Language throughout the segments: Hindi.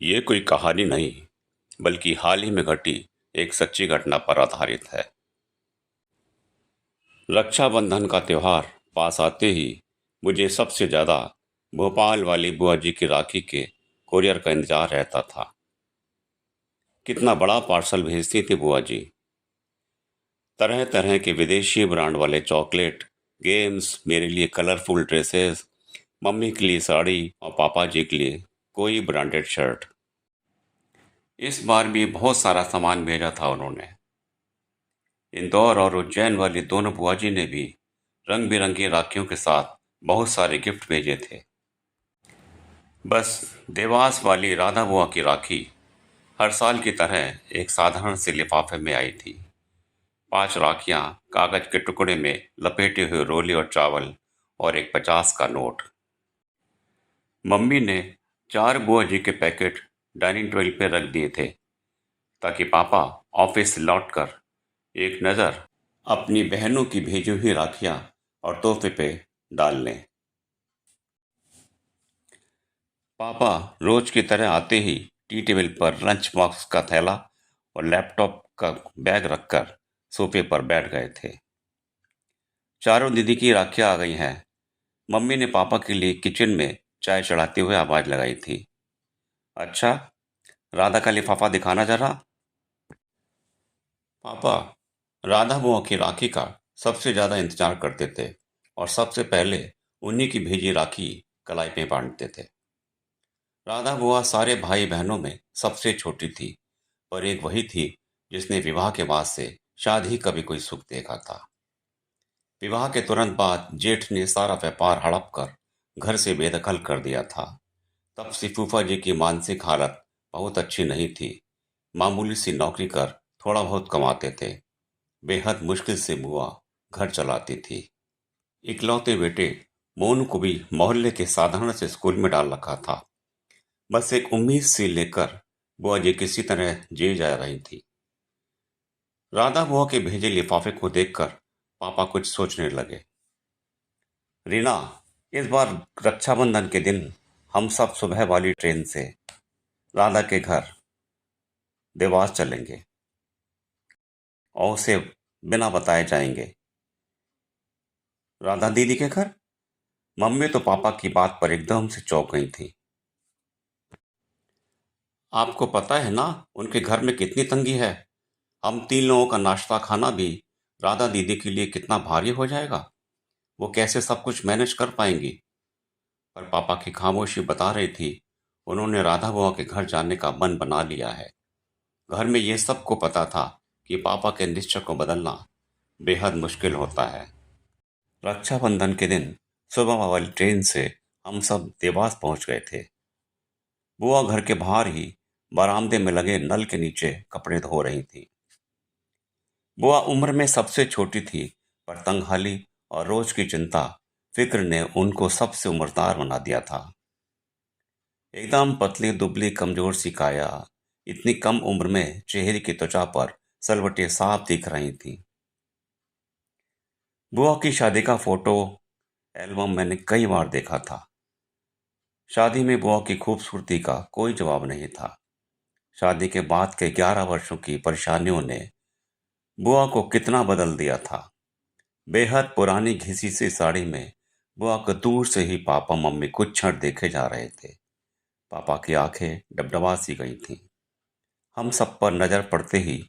ये कोई कहानी नहीं, बल्कि हाल ही में घटी एक सच्ची घटना पर आधारित है। रक्षाबंधन का त्योहार पास आते ही मुझे सबसे ज़्यादा भोपाल वाली बुआ जी की राखी के कोरियर का इंतजार रहता था। कितना बड़ा पार्सल भेजती थी बुआ जी। तरह तरह के विदेशी ब्रांड वाले चॉकलेट, गेम्स, मेरे लिए कलरफुल ड्रेसेस, मम्मी के लिए साड़ी और पापा जी के लिए कोई ब्रांडेड शर्ट। इस बार भी बहुत सारा सामान भेजा था उन्होंने। इंदौर और उज्जैन वाली दोनों बुआ जी ने भी रंग बिरंगी राखियों के साथ बहुत सारे गिफ्ट भेजे थे। बस देवास वाली राधा बुआ की राखी हर साल की तरह एक साधारण से लिफाफे में आई थी। 5 राखियां कागज के टुकड़े में लपेटे हुए रोली और चावल और एक 50 का नोट। मम्मी ने 4 बुआ जी के पैकेट डाइनिंग टेबल पे रख दिए थे ताकि पापा ऑफिस से लौटकर एक नज़र अपनी बहनों की भेजी हुई राखियां और तोहफे पे डाल लें। पापा रोज की तरह आते ही टी टेबल पर लंच बॉक्स का थैला और लैपटॉप का बैग रखकर सोफे पर बैठ गए थे। चारों दीदी की राखियां आ गई हैं। मम्मी ने पापा के लिए किचन में चाय चढ़ाते हुए आवाज लगाई थी। अच्छा, राधा का लिफाफा दिखाना जरा। पापा राधा बुआ की राखी का सबसे ज्यादा इंतजार करते थे और सबसे पहले उन्हीं की भेजी राखी कलाई में बांधते थे। राधा बुआ सारे भाई बहनों में सबसे छोटी थी, पर एक वही थी जिसने विवाह के बाद से शायद ही कभी कोई सुख देखा था। विवाह के तुरंत बाद जेठ ने सारा व्यापार हड़प कर घर से बेदखल कर दिया था। तब से फूफा जी की मानसिक हालत बहुत अच्छी नहीं थी। मामूली सी नौकरी कर थोड़ा बहुत कमाते थे। बेहद मुश्किल से बुआ घर चलाती थी। इकलौते बेटे मोनू को भी मोहल्ले के साधारण से स्कूल में डाल रखा था। बस एक उम्मीद सी लेकर बुआ जी किसी तरह जी जा रही थी। राधा बुआ के भेजे लिफाफे को देखकर पापा कुछ सोचने लगे। रीना, इस बार रक्षाबंधन के दिन हम सब सुबह वाली ट्रेन से राधा के घर देवास चलेंगे और उसे बिना बताए जाएंगे। राधा दीदी के घर? मम्मी तो पापा की बात पर एकदम से चौंक गई थी। आपको पता है ना उनके घर में कितनी तंगी है। हम 3 लोगों का नाश्ता खाना भी राधा दीदी के लिए कितना भारी हो जाएगा। वो कैसे सब कुछ मैनेज कर पाएंगी। पर पापा की खामोशी बता रही थी उन्होंने राधा बुआ के घर जाने का मन बना लिया है। घर में ये सबको पता था कि पापा के निश्चय को बदलना बेहद मुश्किल होता है। रक्षाबंधन के दिन सुबह वाली ट्रेन से हम सब देवास पहुंच गए थे। बुआ घर के बाहर ही बरामदे में लगे नल के नीचे कपड़े धो रही थी। बुआ उम्र में सबसे छोटी थी, पर तंगहाली और रोज की चिंता फिक्र ने उनको सबसे उम्रदार बना दिया था। एकदम पतली दुबली कमजोर सी काया, इतनी कम उम्र में चेहरे की त्वचा पर सलवटें साफ दिख रही थी। बुआ की शादी का फोटो एल्बम मैंने कई बार देखा था। शादी में बुआ की खूबसूरती का कोई जवाब नहीं था। शादी के बाद के 11 वर्षों की परेशानियों ने बुआ को कितना बदल दिया था। बेहद पुरानी घिसी सी साड़ी में बुआ को दूर से ही पापा मम्मी कुछ क्षण देखे जा रहे थे। पापा की आंखें डबडबा सी गई थीं। हम सब पर नजर पड़ते ही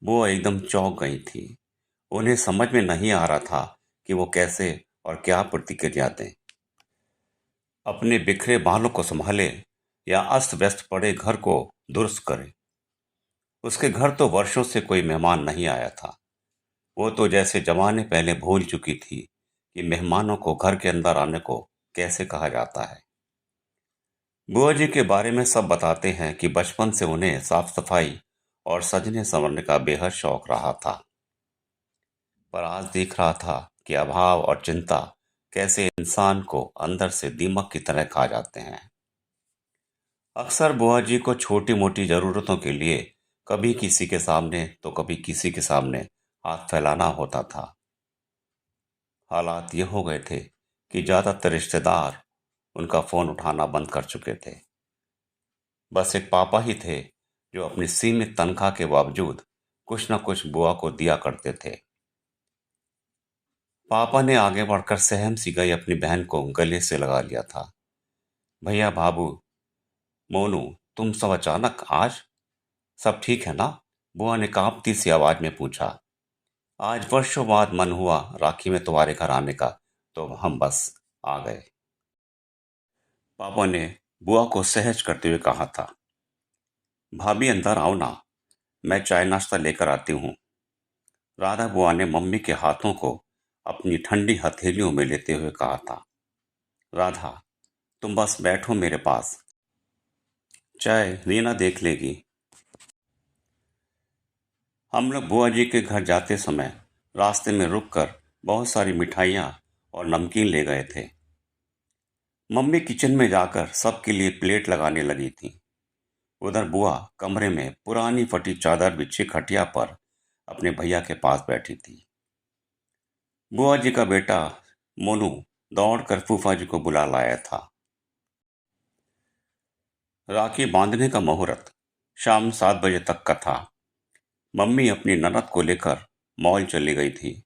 बुआ एकदम चौंक गई थी। उन्हें समझ में नहीं आ रहा था कि वो कैसे और क्या प्रतिक्रिया दें। अपने बिखरे बालों को संभाले या अस्त व्यस्त पड़े घर को दुरुस्त करे। उसके घर तो वर्षों से कोई मेहमान नहीं आया था। वो तो जैसे जमाने पहले भूल चुकी थी कि मेहमानों को घर के अंदर आने को कैसे कहा जाता है। बुआ जी के बारे में सब बताते हैं कि बचपन से उन्हें साफ सफाई और सजने संवरने का बेहद शौक रहा था। पर आज देख रहा था कि अभाव और चिंता कैसे इंसान को अंदर से दीमक की तरह खा जाते हैं। अक्सर बुआ जी को छोटी मोटी जरूरतों के लिए कभी किसी के सामने तो कभी किसी के सामने हाथ फैलाना होता था। हालात ये हो गए थे कि ज्यादातर रिश्तेदार उनका फोन उठाना बंद कर चुके थे। बस एक पापा ही थे जो अपनी सीमित तनख्वाह के बावजूद कुछ न कुछ बुआ को दिया करते थे। पापा ने आगे बढ़कर सहम सी गई अपनी बहन को गले से लगा लिया था। भैया, बाबू, मोनू, तुम सब अचानक आज? सब ठीक है ना? बुआ ने कांपती सी आवाज में पूछा। आज वर्षों बाद मन हुआ राखी में तुम्हारे घर आने का, तो हम बस आ गए, पापा ने बुआ को सहज करते हुए कहा था। भाभी, अंदर आओ ना, मैं चाय नाश्ता लेकर आती हूँ। राधा बुआ ने मम्मी के हाथों को अपनी ठंडी हथेलियों में लेते हुए कहा था। राधा, तुम बस बैठो मेरे पास, चाय रीना देख लेगी। हम लोग बुआ जी के घर जाते समय रास्ते में रुककर बहुत सारी मिठाइयाँ और नमकीन ले गए थे। मम्मी किचन में जाकर सबके लिए प्लेट लगाने लगी थी। उधर बुआ कमरे में पुरानी फटी चादर बिछी खटिया पर अपने भैया के पास बैठी थी। बुआ जी का बेटा मोनू दौड़कर फूफा जी को बुला लाया था। राखी बांधने का मुहूर्त शाम 7 बजे तक का था। मम्मी अपनी ननद को लेकर मॉल चली गई थी,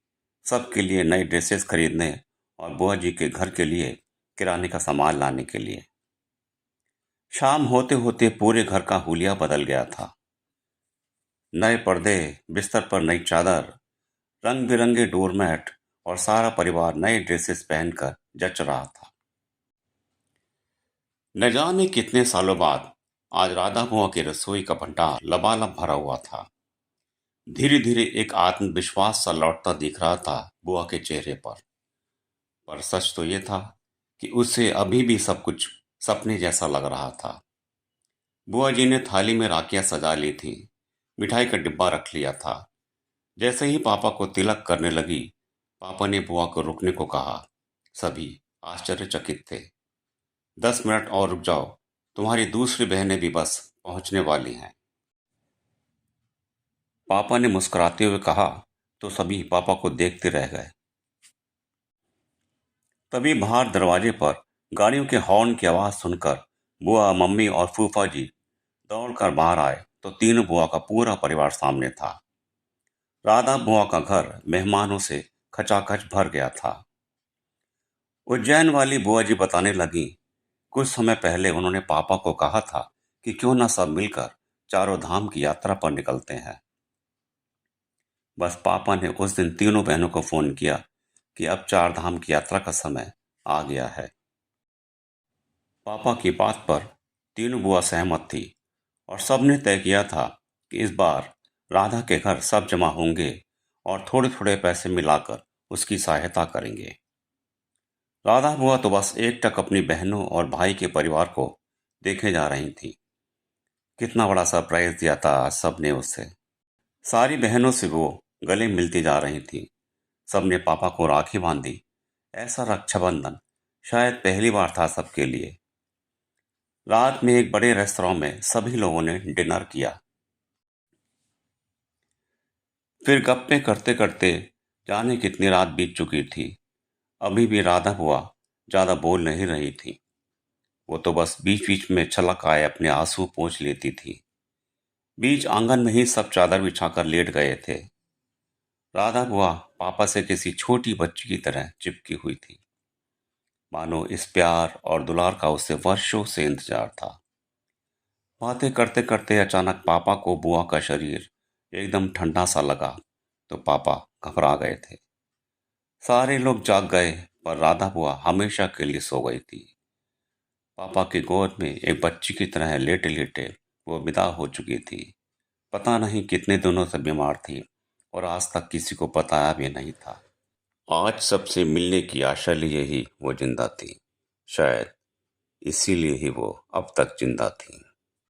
सबके लिए नए ड्रेसेस खरीदने और बुआ जी के घर के लिए किराने का सामान लाने के लिए। शाम होते होते पूरे घर का हुलिया बदल गया था। नए पर्दे, बिस्तर पर नई चादर, रंग बिरंगे डोरमैट और सारा परिवार नए ड्रेसेस पहनकर जच रहा था। न जाने कितने सालों बाद आज राधा बुआ की रसोई का भंडार लबालब भरा हुआ था। धीरे धीरे एक आत्मविश्वास सा लौटता दिख रहा था बुआ के चेहरे पर सच तो ये था कि उसे अभी भी सब कुछ सपने जैसा लग रहा था। बुआ जी ने थाली में राखियां सजा ली थी, मिठाई का डिब्बा रख लिया था। जैसे ही पापा को तिलक करने लगी, पापा ने बुआ को रुकने को कहा। सभी आश्चर्यचकित थे। 10 मिनट और रुक जाओ, तुम्हारी दूसरी बहनें भी बस पहुंचने वाली हैं, पापा ने मुस्कुराते हुए कहा। तो सभी पापा को देखते रह गए। तभी बाहर दरवाजे पर गाड़ियों के हॉर्न की आवाज सुनकर बुआ, मम्मी और फूफा जी दौड़कर बाहर आए तो तीनों बुआ का पूरा परिवार सामने था। राधा बुआ का घर मेहमानों से खचाखच भर गया था। उज्जैन वाली बुआ जी बताने लगी, कुछ समय पहले उन्होंने पापा को कहा था कि क्यों ना सब मिलकर चारों धाम की यात्रा पर निकलते हैं। बस पापा ने उस दिन तीनों बहनों को फोन किया कि अब 4 धाम की यात्रा का समय आ गया है। पापा की बात पर तीनों बुआ सहमत थी और सबने तय किया था कि इस बार राधा के घर सब जमा होंगे और थोड़े थोड़े पैसे मिलाकर उसकी सहायता करेंगे। राधा बुआ तो बस एकटक अपनी बहनों और भाई के परिवार को देखे जा रही थी। कितना बड़ा सरप्राइज दिया था आज सबने उससे। सारी बहनों से वो गले मिलती जा रही थी। सबने पापा को राखी बांधी। ऐसा रक्षाबंधन शायद पहली बार था सबके लिए। रात में एक बड़े रेस्तरां में सभी लोगों ने डिनर किया। फिर गप्पे करते करते जाने कितनी रात बीत चुकी थी। अभी भी राधा बुआ ज्यादा बोल नहीं रही थी। वो तो बस बीच बीच में छलक आए अपने आंसू पोंछ लेती थी। बीच आंगन में ही सब चादर बिछाकर लेट गए थे। राधा बुआ पापा से किसी छोटी बच्ची की तरह चिपकी हुई थी, मानो इस प्यार और दुलार का उसे वर्षों से इंतजार था। बातें करते करते अचानक पापा को बुआ का शरीर एकदम ठंडा सा लगा तो पापा घबरा गए थे। सारे लोग जाग गए पर राधा बुआ हमेशा के लिए सो गई थी। पापा की गोद में एक बच्ची की तरह लेटे लेटे वो विदा हो चुकी थी। पता नहीं कितने दिनों से बीमार थी और आज तक किसी को बताया भी नहीं था। आज सबसे मिलने की आशा लिए ही वो जिंदा थी। शायद इसीलिए ही वो अब तक जिंदा थी।